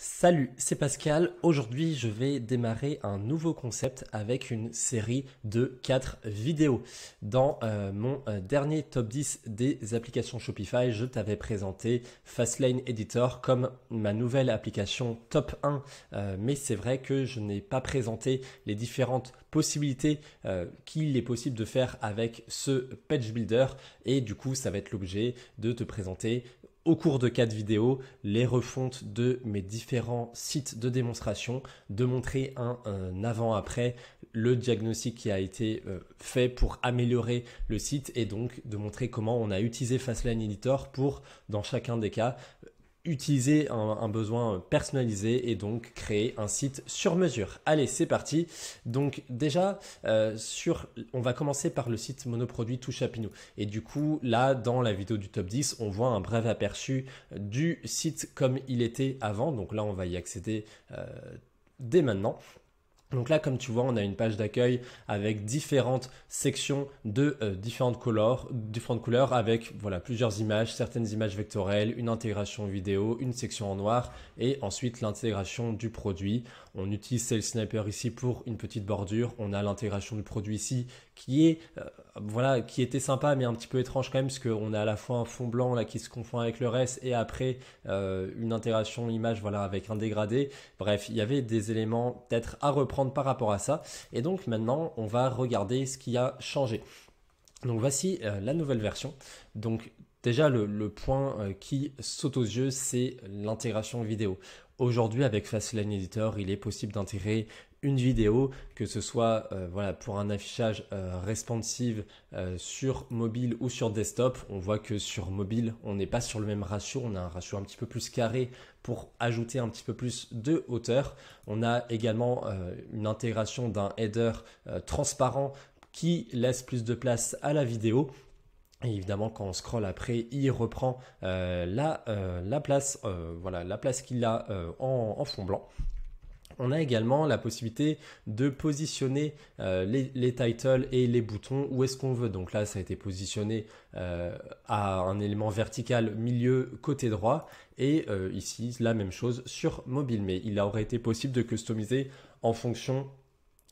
Salut, c'est Pascal. Aujourd'hui, je vais démarrer un nouveau concept avec une série de 4 vidéos. Dans mon dernier top 10 des applications Shopify, je t'avais présenté Fastlane Editor comme ma nouvelle application top 1. Mais c'est vrai que je n'ai pas présenté les différentes possibilités qu'il est possible de faire avec ce page builder. Et du coup, ça va être l'objet de te présenter au cours de 4 vidéos, les refontes de mes différents sites de démonstration, de montrer un avant-après, le diagnostic qui a été fait pour améliorer le site et donc de montrer comment on a utilisé Fastlane Editor pour, dans chacun des cas, utiliser un besoin personnalisé et donc créer un site sur mesure. Allez, c'est parti. Donc déjà, on va commencer par le site monoproduit Touchapinou. Et du coup, là, dans la vidéo du top 10, on voit un bref aperçu du site comme il était avant. Donc là, on va y accéder dès maintenant. Donc là, comme tu vois, on a une page d'accueil avec différentes sections de différentes couleurs avec voilà, plusieurs images, certaines images vectorielles, une intégration vidéo, une section en noir et ensuite l'intégration du produit. On utilise Sales Sniper ici pour une petite bordure. On a l'intégration du produit ici qui est qui était sympa mais un petit peu étrange quand même parce qu'on a à la fois un fond blanc là qui se confond avec le reste et après une intégration image voilà avec un dégradé. Bref, il y avait des éléments peut-être à reprendre par rapport à ça. Et donc maintenant, on va regarder ce qui a changé. Donc voici la nouvelle version. Donc déjà, le point qui saute aux yeux, c'est l'intégration vidéo. Aujourd'hui, avec Fastlane Editor, il est possible d'intégrer une vidéo, que ce soit pour un affichage responsive sur mobile ou sur desktop. On voit que sur mobile, on n'est pas sur le même ratio, on a un ratio un petit peu plus carré pour ajouter un petit peu plus de hauteur. On a également une intégration d'un header transparent qui laisse plus de place à la vidéo. Et évidemment, quand on scrolle après, il reprend la place, la place qu'il a en fond blanc. On a également la possibilité de positionner les titles et les boutons où est-ce qu'on veut. Donc là, ça a été positionné à un élément vertical milieu côté droit. Et ici, la même chose sur mobile. Mais il aurait été possible de customiser en fonction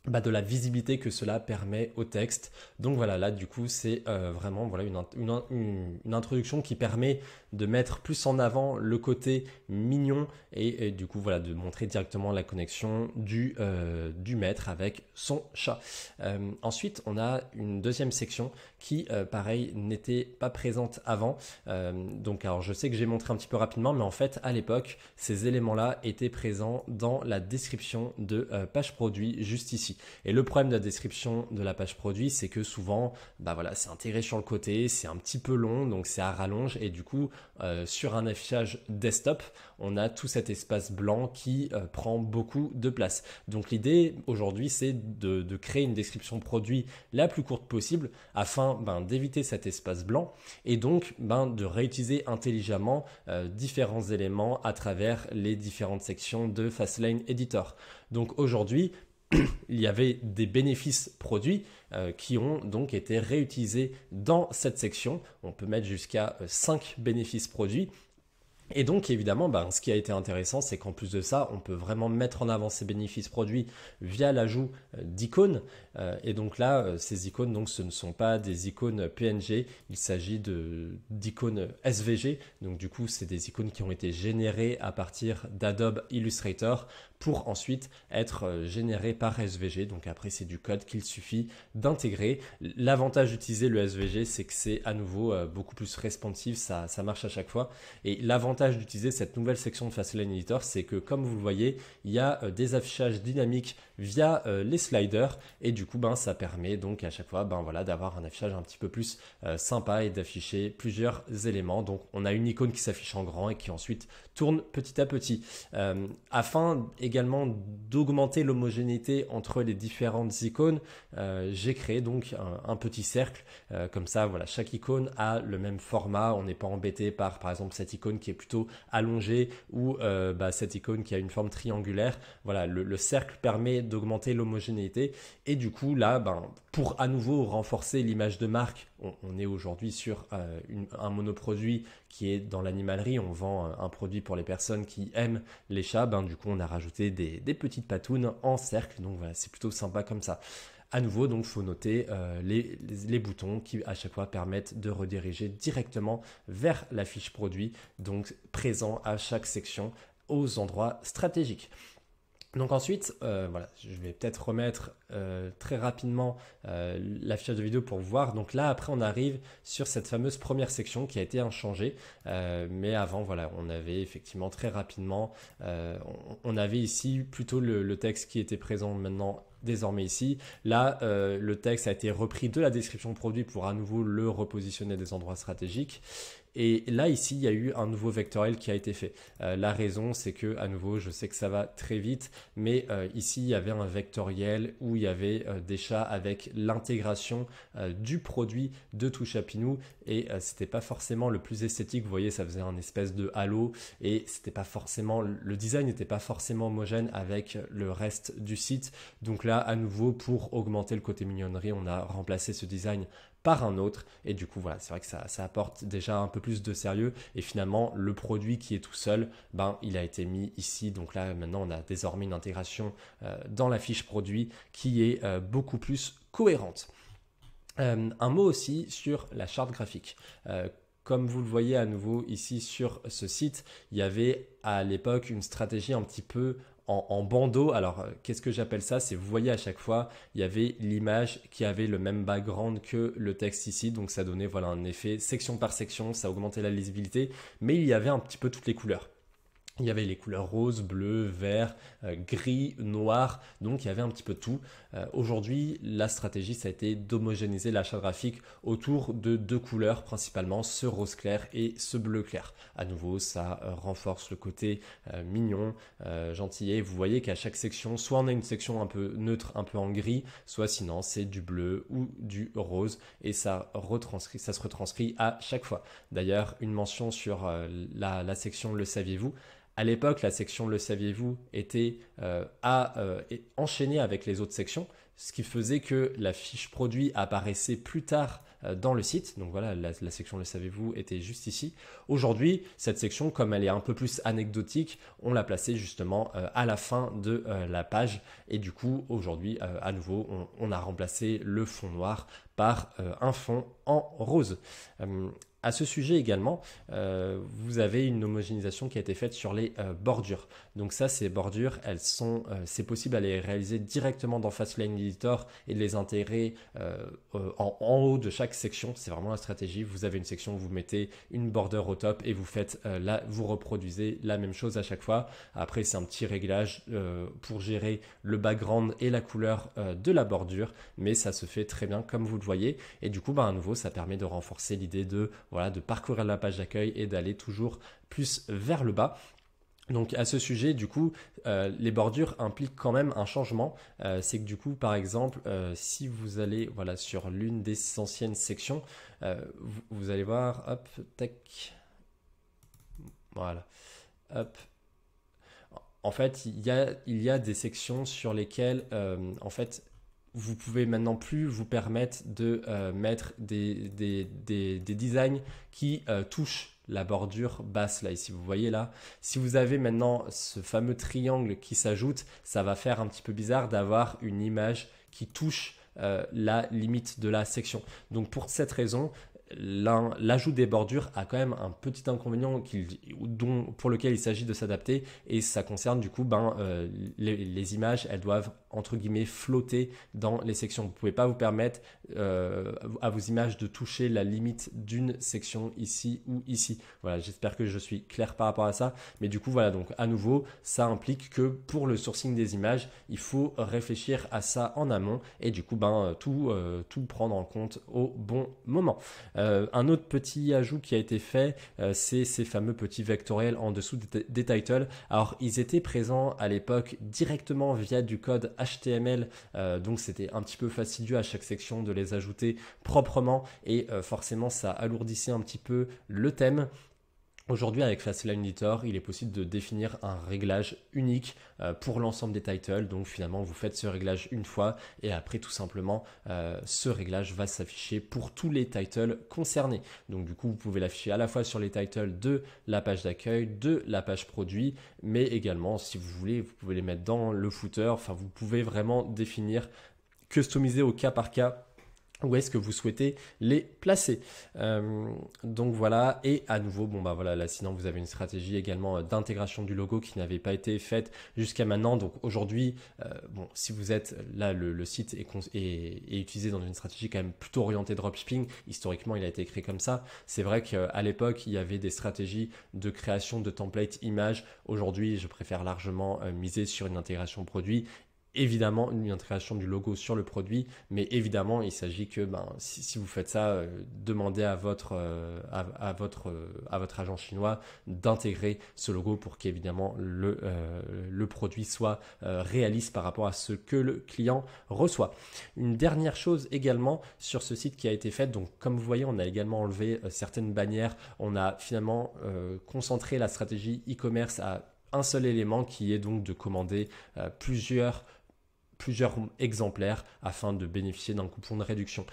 de la visibilité que cela permet au texte. Donc voilà, là du coup c'est vraiment une introduction qui permet de mettre plus en avant le côté mignon et du coup voilà de montrer directement la connexion du maître avec son chat. Ensuite on a une deuxième section qui pareil n'était pas présente avant. Donc alors je sais que j'ai montré un petit peu rapidement mais en fait à l'époque ces éléments là étaient présents dans la description de page produit juste ici. Et le problème de la description de la page produit, c'est que souvent, c'est intégré sur le côté, c'est un petit peu long, donc c'est à rallonge. Et du coup, sur un affichage desktop, on a tout cet espace blanc qui prend beaucoup de place. Donc l'idée aujourd'hui, c'est de créer une description produit la plus courte possible afin d'éviter cet espace blanc et donc de réutiliser intelligemment différents éléments à travers les différentes sections de Fastlane Editor. Donc aujourd'hui, il y avait des bénéfices produits qui ont donc été réutilisés dans cette section. On peut mettre jusqu'à 5 bénéfices produits. Et donc évidemment, ce qui a été intéressant, c'est qu'en plus de ça, on peut vraiment mettre en avant ces bénéfices produits via l'ajout d'icônes. Et donc là, ces icônes, donc, ce ne sont pas des icônes PNG, il s'agit d'icônes SVG. Donc du coup, c'est des icônes qui ont été générées à partir d'Adobe Illustrator pour ensuite être générées par SVG. Donc après, c'est du code qu'il suffit d'intégrer. L'avantage d'utiliser le SVG, c'est que c'est à nouveau beaucoup plus responsive, ça marche à chaque fois. Et l'avantage d'utiliser cette nouvelle section de Fastlane Editor, c'est que comme vous le voyez, il y a des affichages dynamiques via les sliders et du coup ça permet donc à chaque fois d'avoir un affichage un petit peu plus sympa et d'afficher plusieurs éléments. Donc on a une icône qui s'affiche en grand et qui ensuite tourne petit à petit. Afin également d'augmenter l'homogénéité entre les différentes icônes, j'ai créé donc un petit cercle comme ça, chaque icône a le même format, on n'est pas embêté par exemple cette icône qui est plutôt allongée ou cette icône qui a une forme triangulaire. Voilà, le cercle permet d'augmenter l'homogénéité. Et du coup, là, pour à nouveau renforcer l'image de marque, on est aujourd'hui sur un monoproduit qui est dans l'animalerie. On vend un produit pour les personnes qui aiment les chats. Du coup, on a rajouté des petites patounes en cercle. Donc voilà, c'est plutôt sympa comme ça. À nouveau, donc, faut noter les boutons qui, à chaque fois, permettent de rediriger directement vers la fiche produit, donc présent à chaque section aux endroits stratégiques. Donc ensuite, voilà, je vais peut-être remettre très rapidement l'affichage de vidéo pour voir. Donc là, après, on arrive sur cette fameuse première section qui a été inchangée. Mais avant, voilà, on avait effectivement très rapidement, on avait ici plutôt le texte qui était présent maintenant désormais ici. Là, le texte a été repris de la description produit pour à nouveau le repositionner des endroits stratégiques. Et là, ici, il y a eu un nouveau vectoriel qui a été fait. La raison, c'est que, à nouveau, je sais que ça va très vite, mais ici, il y avait un vectoriel où il y avait des chats avec l'intégration du produit de Touchapinou et c'était pas forcément le plus esthétique. Vous voyez, ça faisait un espèce de halo et c'était pas forcément, le design n'était pas forcément homogène avec le reste du site. Donc là, à nouveau, pour augmenter le côté mignonnerie, on a remplacé ce design par un autre et du coup voilà, c'est vrai que ça apporte déjà un peu plus de sérieux et finalement le produit qui est tout seul, il a été mis ici. Donc là maintenant on a désormais une intégration dans la fiche produit qui est beaucoup plus cohérente. Un mot aussi sur la charte graphique. Comme vous le voyez à nouveau ici sur ce site, il y avait à l'époque une stratégie un petit peu en bandeau. Alors, qu'est-ce que j'appelle ça? C'est, vous voyez, à chaque fois, il y avait l'image qui avait le même background que le texte ici. Donc, ça donnait voilà, un effet section par section, ça augmentait la lisibilité, mais il y avait un petit peu toutes les couleurs. Il y avait les couleurs rose, bleu, vert, gris, noir, donc il y avait un petit peu de tout. Aujourd'hui, la stratégie, ça a été d'homogénéiser l'achat graphique autour de deux couleurs principalement, ce rose clair et ce bleu clair. À nouveau, ça renforce le côté mignon, gentillet. Vous voyez qu'à chaque section, soit on a une section un peu neutre, un peu en gris, soit sinon c'est du bleu ou du rose et ça se retranscrit à chaque fois. D'ailleurs, une mention sur la section Le saviez-vous? À l'époque, la section Le saviez-vous était enchaînée avec les autres sections, ce qui faisait que la fiche produit apparaissait plus tard dans le site. Donc voilà, la section Le saviez-vous était juste ici. Aujourd'hui, cette section, comme elle est un peu plus anecdotique, on l'a placée justement à la fin de la page. Et du coup, aujourd'hui, à nouveau, on a remplacé le fond noir par un fond en rose. À ce sujet également, vous avez une homogénéisation qui a été faite sur les bordures. Donc ça, ces bordures, c'est possible à les réaliser directement dans Fastlane Editor et de les intégrer en haut de chaque section. C'est vraiment la stratégie. Vous avez une section, vous mettez une border au top et vous reproduisez la même chose à chaque fois. Après, c'est un petit réglage pour gérer le background et la couleur de la bordure, mais ça se fait très bien comme vous le voyez. Et du coup, à nouveau, ça permet de renforcer l'idée de parcourir la page d'accueil et d'aller toujours plus vers le bas. Donc à ce sujet, du coup, les bordures impliquent quand même un changement. C'est que du coup, par exemple, si vous allez sur l'une des anciennes sections, vous allez voir, hop, tac, voilà, hop. En fait, il y a des sections sur lesquelles, en fait, vous pouvez maintenant plus vous permettre de mettre des designs qui touchent la bordure basse là ici. Vous voyez là, si vous avez maintenant ce fameux triangle qui s'ajoute, ça va faire un petit peu bizarre d'avoir une image qui touche la limite de la section. Donc pour cette raison, l'ajout des bordures a quand même un petit inconvénient pour lequel il s'agit de s'adapter et ça concerne du coup les images, elles doivent entre guillemets flotter dans les sections. Vous ne pouvez pas vous permettre à vos images de toucher la limite d'une section ici ou ici. Voilà, j'espère que je suis clair par rapport à ça, mais du coup voilà, donc à nouveau ça implique que pour le sourcing des images il faut réfléchir à ça en amont et du coup tout prendre en compte au bon moment. Un autre petit ajout qui a été fait, c'est ces fameux petits vectoriels en dessous des titles. Alors, ils étaient présents à l'époque directement via du code HTML, donc c'était un petit peu fastidieux à chaque section de les ajouter proprement et forcément ça alourdissait un petit peu le thème. Aujourd'hui, avec Fastline Editor, il est possible de définir un réglage unique pour l'ensemble des titles. Donc finalement, vous faites ce réglage une fois et après tout simplement, ce réglage va s'afficher pour tous les titles concernés. Donc du coup, vous pouvez l'afficher à la fois sur les titles de la page d'accueil, de la page produit, mais également, si vous voulez, vous pouvez les mettre dans le footer. Enfin, vous pouvez vraiment définir, customiser au cas par cas où est-ce que vous souhaitez les placer. Donc voilà, et à nouveau, bon bah voilà, là sinon vous avez une stratégie également d'intégration du logo qui n'avait pas été faite jusqu'à maintenant. Donc aujourd'hui, bon, si vous êtes là, le site est utilisé dans une stratégie quand même plutôt orientée dropshipping. Historiquement, il a été créé comme ça. C'est vrai qu'à l'époque, il y avait des stratégies de création de templates images. Aujourd'hui, je préfère largement miser sur une intégration produit. Évidemment, une intégration du logo sur le produit, mais évidemment, il s'agit que si vous faites ça, demandez à votre agent chinois d'intégrer ce logo pour qu'évidemment le produit soit réaliste par rapport à ce que le client reçoit. Une dernière chose également sur ce site qui a été faite, donc comme vous voyez, on a également enlevé certaines bannières, on a finalement concentré la stratégie e-commerce à un seul élément qui est donc de commander plusieurs exemplaires afin de bénéficier d'un coupon de réduction.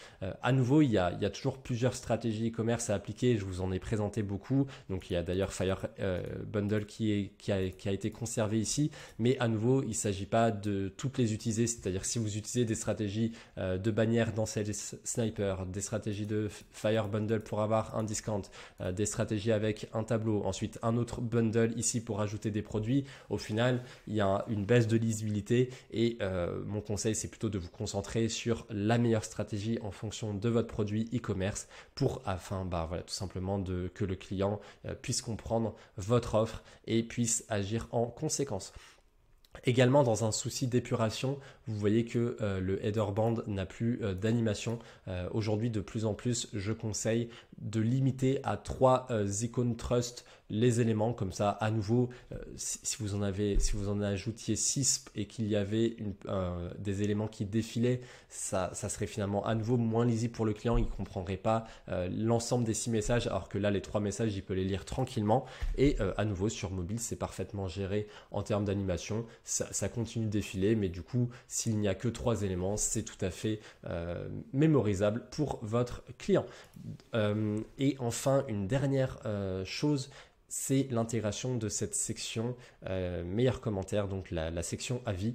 À nouveau, il y a toujours plusieurs stratégies e-commerce à appliquer. Je vous en ai présenté beaucoup. Donc, il y a d'ailleurs Fire Bundle qui a été conservé ici. Mais à nouveau, il ne s'agit pas de toutes les utiliser. C'est-à-dire si vous utilisez des stratégies de bannière dans Sales Sniper, des stratégies de Fire Bundle pour avoir un discount, des stratégies avec un tableau, ensuite un autre bundle ici pour ajouter des produits. Au final, il y a une baisse de lisibilité et mon conseil, c'est plutôt de vous concentrer sur la meilleure stratégie en fonction de votre produit e-commerce afin tout simplement que le client puisse comprendre votre offre et puisse agir en conséquence. Également, dans un souci d'épuration, vous voyez que le header band n'a plus d'animation. Aujourd'hui, de plus en plus, je conseille de limiter à 3 icônes trust les éléments. Comme ça, à nouveau, si vous en ajoutiez 6 et qu'il y avait des éléments qui défilaient, ça serait finalement à nouveau moins lisible pour le client. Il ne comprendrait pas l'ensemble des 6 messages, alors que là, les 3 messages, il peut les lire tranquillement. Et à nouveau, sur mobile, c'est parfaitement géré en termes d'animation. Ça continue de défiler, mais du coup, s'il n'y a que 3 éléments, c'est tout à fait mémorisable pour votre client. Et enfin, une dernière chose, c'est l'intégration de cette section meilleurs commentaires, donc la section avis.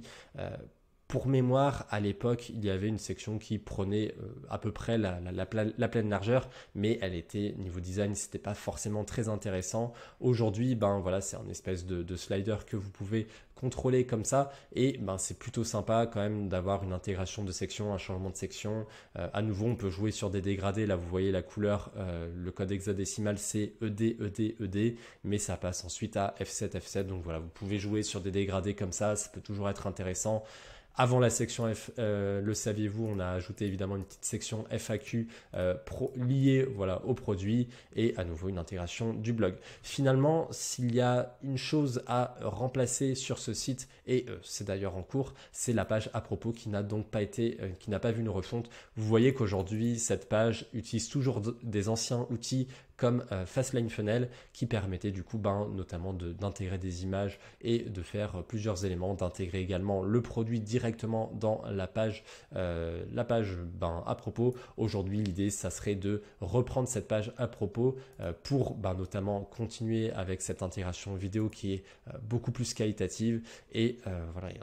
Pour mémoire, à l'époque, il y avait une section qui prenait à peu près la pleine largeur, mais elle était, niveau design, c'était pas forcément très intéressant. Aujourd'hui, c'est un espèce de slider que vous pouvez contrôler comme ça, et c'est plutôt sympa quand même d'avoir une intégration de section, un changement de section. À nouveau, on peut jouer sur des dégradés. Là, vous voyez la couleur, le code hexadécimal, c'est ED, ED, ED, mais ça passe ensuite à F7, F7. Donc voilà, vous pouvez jouer sur des dégradés comme ça peut toujours être intéressant. Avant la section le saviez-vous, on a ajouté évidemment une petite section FAQ liée au produit et à nouveau une intégration du blog. Finalement, s'il y a une chose à remplacer sur ce site, et c'est d'ailleurs en cours, c'est la page à propos qui n'a donc pas qui n'a pas vu une refonte. Vous voyez qu'aujourd'hui, cette page utilise toujours des anciens outils comme Fastline Funnel qui permettait du coup notamment d'intégrer des images et de faire plusieurs éléments, d'intégrer également le produit directement dans la page à propos. Aujourd'hui, l'idée, ça serait de reprendre cette page à propos pour notamment continuer avec cette intégration vidéo qui est beaucoup plus qualitative et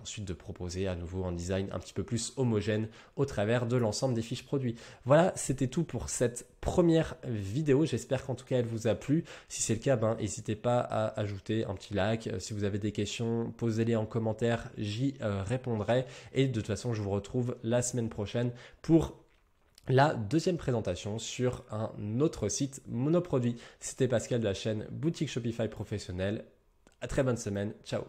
ensuite de proposer à nouveau un design un petit peu plus homogène au travers de l'ensemble des fiches produits. Voilà, c'était tout pour cette première vidéo. J'espère qu'en tout cas elle vous a plu. Si c'est le cas, n'hésitez pas à ajouter un petit like. Si vous avez des questions, posez-les en commentaire, j'y répondrai. Et de toute façon, je vous retrouve la semaine prochaine pour la deuxième présentation sur un autre site monoproduit. C'était Pascal de la chaîne Boutique Shopify Professionnelle. À très bonne semaine. Ciao.